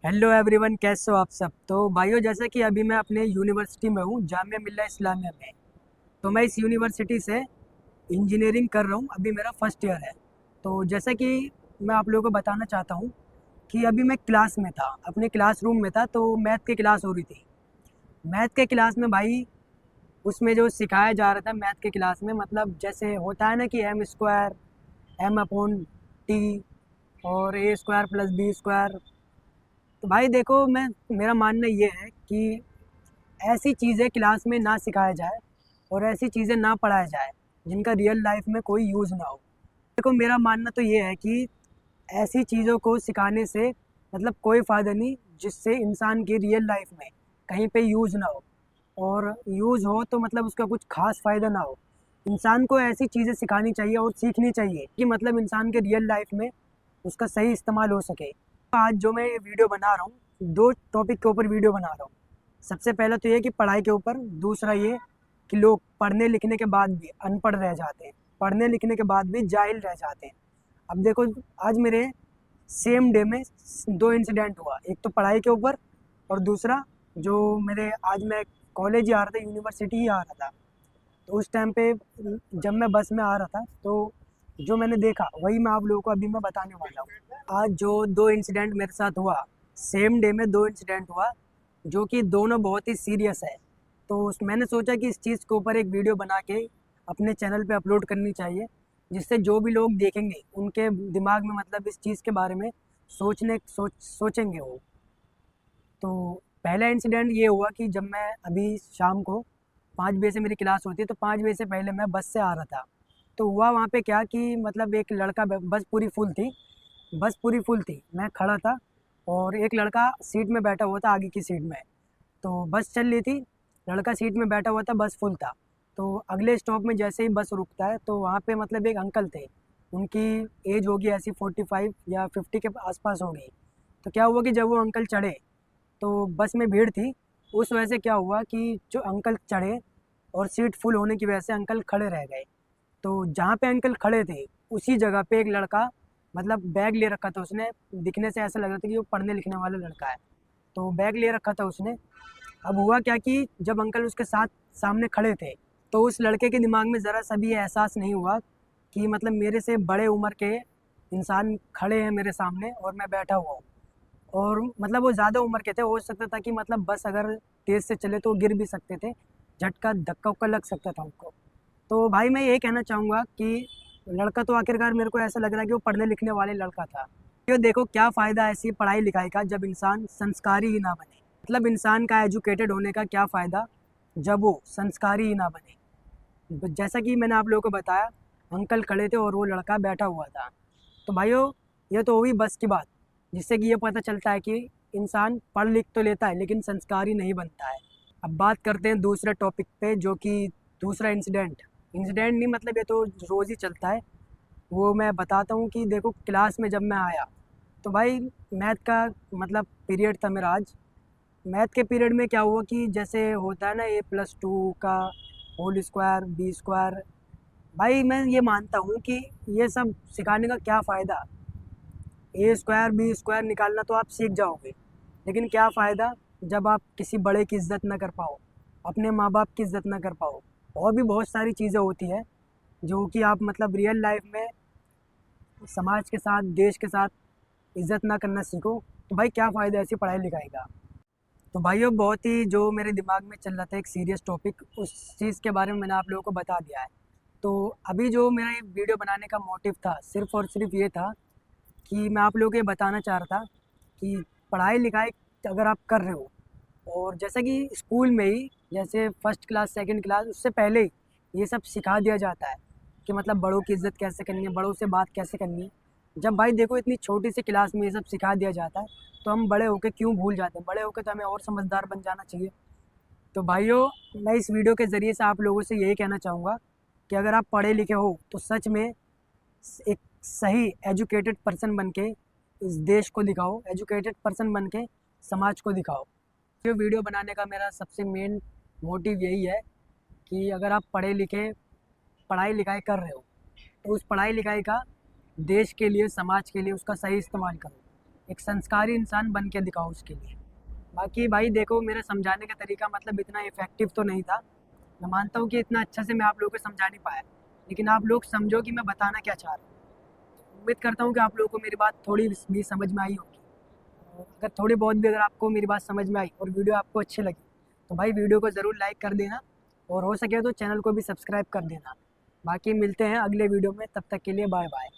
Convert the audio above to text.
Hello everyone, कैसे हो आप सब। तो भाइयों, जैसे कि अभी मैं अपने यूनिवर्सिटी में हूँ, जामिया मिल्लिया इस्लामिया में। तो मैं इस यूनिवर्सिटी से इंजीनियरिंग कर रहा हूँ। अभी मेरा फर्स्ट ईयर है। तो जैसा कि मैं आप लोगों को बताना चाहता हूँ कि अभी मैं क्लास में था, अपने क्लासरूम में था। तो मैथ की क्लास हो रही थी। मैथ के क्लास में भाई, उसमें जो सिखाया जा रहा था मैथ के क्लास में, मतलब जैसे होता है ना कि M square, M upon T, और A square plus B square. तो भाई देखो, मेरा मानना ये है कि ऐसी चीज़ें क्लास में ना सिखाया जाए और ऐसी चीज़ें ना पढ़ाया जाए जिनका रियल लाइफ में कोई यूज़ ना हो। देखो, मेरा मानना तो ये है कि ऐसी चीज़ों को सिखाने से मतलब कोई फ़ायदा नहीं जिससे इंसान की रियल लाइफ में कहीं पे यूज़ ना हो, और यूज़ हो तो मतलब उसका कुछ खास फ़ायदा ना हो। इंसान को ऐसी चीज़ें सिखानी चाहिए और सीखनी चाहिए कि मतलब इंसान के रियल लाइफ में उसका सही इस्तेमाल हो सके। आज जो मैं ये वीडियो बना रहा हूँ, दो टॉपिक के ऊपर वीडियो बना रहा हूँ। सबसे पहला तो ये कि पढ़ाई के ऊपर, दूसरा ये कि लोग पढ़ने लिखने के बाद भी अनपढ़ रह जाते हैं, पढ़ने लिखने के बाद भी जाहिल रह जाते हैं। अब देखो, आज मेरे सेम डे में दो इंसिडेंट हुआ। एक तो पढ़ाई के ऊपर, और दूसरा जो मेरे, आज मैं कॉलेज ही आ रहा था, यूनिवर्सिटी ही आ रहा था। तो उस टाइम पे जब मैं बस में आ रहा था, तो जो मैंने देखा वही मैं आप लोगों को अभी मैं बताने वाला हूँ। आज जो दो इंसिडेंट मेरे साथ हुआ, सेम डे में दो इंसिडेंट हुआ, जो कि दोनों बहुत ही सीरियस है। तो मैंने सोचा कि इस चीज़ के ऊपर एक वीडियो बना के अपने चैनल पे अपलोड करनी चाहिए, जिससे जो भी लोग देखेंगे उनके दिमाग में मतलब इस चीज़ के बारे में सोचेंगे वो। तो पहला इंसिडेंट ये हुआ कि जब मैं अभी शाम को 5 बजे से मेरी क्लास होती है, तो 5 बजे से पहले मैं बस से आ रहा था। तो हुआ वहाँ पे क्या कि मतलब एक लड़का, बस पूरी फुल थी, बस पूरी फुल थी, मैं खड़ा था और एक लड़का सीट में बैठा हुआ था, आगे की सीट में। तो बस चल रही थी, लड़का सीट में बैठा हुआ था, बस फुल था। तो अगले स्टॉप में जैसे ही बस रुकता है, तो वहाँ पे मतलब एक अंकल थे। उनकी एज होगी ऐसी 45 या 50 के आसपास होगी। तो क्या हुआ कि जब वो अंकल चढ़े, तो बस में भीड़ थी। उस वजह से क्या हुआ कि जो अंकल चढ़े और सीट फुल होने की वजह से अंकल खड़े रह गए। तो जहाँ पे अंकल खड़े थे, उसी जगह पे एक लड़का, मतलब बैग ले रखा था उसने, दिखने से ऐसा लग रहा था कि वो पढ़ने लिखने वाला लड़का है। तो बैग ले रखा था उसने। अब हुआ क्या कि जब अंकल उसके साथ सामने खड़े थे, तो उस लड़के के दिमाग में ज़रा सा भी ये एहसास नहीं हुआ कि मतलब मेरे से बड़े उम्र के इंसान खड़े हैं मेरे सामने और मैं बैठा हुआ हूँ। और मतलब वो ज़्यादा उम्र के थे, हो सकता था कि मतलब बस अगर तेज़ से चले तो गिर भी सकते थे, झटका धक्का उक्का लग सकता था उनको। तो भाई मैं ये कहना चाहूँगा कि लड़का तो आखिरकार मेरे को ऐसा लग रहा है कि वो पढ़ने लिखने वाले लड़का था। ये देखो, क्या फ़ायदा ऐसी पढ़ाई लिखाई का जब इंसान संस्कारी ही ना बने। मतलब इंसान का एजुकेटेड होने का क्या फ़ायदा जब वो संस्कारी ही ना बने। जैसा कि मैंने आप लोगों को बताया, अंकल खड़े थे और वो लड़का बैठा हुआ था। तो भाइयों, ये तो हुई बस की बात, जिससे कि ये पता चलता है कि इंसान पढ़ लिख तो लेता है लेकिन संस्कारी नहीं बनता है। अब बात करते हैं दूसरे टॉपिक पे, जो कि दूसरा इंसिडेंट, इंसिडेंट नहीं मतलब ये तो रोज़ ही चलता है। वो मैं बताता हूँ कि देखो, क्लास में जब मैं आया, तो भाई मैथ का मतलब पीरियड था मेरा आज। मैथ के पीरियड में क्या हुआ कि जैसे होता है ना A+2 का होल स्क्वायर, बी स्क्वायर। भाई मैं ये मानता हूँ कि ये सब सिखाने का क्या फ़ायदा। ए स्क्वायर बी स्क्वायर निकालना तो आप सीख जाओगे, लेकिन क्या फ़ायदा जब आप किसी बड़े की इज़्ज़त ना कर पाओ, अपने माँ बाप की इज़्ज़त ना कर पाओ। और भी बहुत सारी चीज़ें होती हैं जो कि आप मतलब रियल लाइफ में समाज के साथ, देश के साथ इज़्ज़त ना करना सीखो, तो भाई क्या फ़ायदा ऐसी पढ़ाई लिखाई का। तो भाइयों, बहुत ही जो मेरे दिमाग में चल रहा था एक सीरियस टॉपिक, उस चीज़ के बारे में मैंने आप लोगों को बता दिया है। तो अभी जो मेरा ये वीडियो बनाने का मोटिव था, सिर्फ़ और सिर्फ ये था कि मैं आप लोगों को ये बताना चाह रहा था कि पढ़ाई लिखाई अगर आप कर रहे हो, और जैसा कि स्कूल में ही जैसे फर्स्ट क्लास सेकंड क्लास, उससे पहले ही ये सब सिखा दिया जाता है कि मतलब बड़ों की इज़्ज़त कैसे करनी है, बड़ों से बात कैसे करनी है। जब भाई देखो, इतनी छोटी सी क्लास में ये सब सिखा दिया जाता है, तो हम बड़े होकर क्यों भूल जाते हैं। बड़े होकर तो हमें और समझदार बन जाना चाहिए। तो भाइयों, मैं इस वीडियो के ज़रिए से आप लोगों से यही कहना चाहूँगा कि अगर आप पढ़े लिखे हो तो सच में एक सही एजुकेटेड पर्सन बन के इस देश को दिखाओ, एजुकेटेड पर्सन बन के समाज को दिखाओ। ये वीडियो बनाने का मेरा सबसे मेन मोटिव यही है कि अगर आप पढ़े लिखे, पढ़ाई लिखाई कर रहे हो, तो उस पढ़ाई लिखाई का देश के लिए, समाज के लिए उसका सही इस्तेमाल करो। एक संस्कारी इंसान बन के दिखाऊँ उसके लिए। बाकी भाई देखो, मेरा समझाने का तरीका मतलब इतना इफ़ेक्टिव तो नहीं था। मैं मानता हूँ कि इतना अच्छे से मैं आप लोगों को समझा नहीं पाया, लेकिन आप लोग समझो कि मैं बताना क्या चाह रहा हूँ। उम्मीद करता हूँ कि आप लोगों को मेरी बात थोड़ी भी समझ में आई होगी। और अगर थोड़ी बहुत भी अगर आपको मेरी बात समझ में आई और वीडियो आपको अच्छी लगी, तो भाई वीडियो को ज़रूर लाइक कर देना, और हो सके तो चैनल को भी सब्सक्राइब कर देना। बाकी मिलते हैं अगले वीडियो में, तब तक के लिए बाय बाय।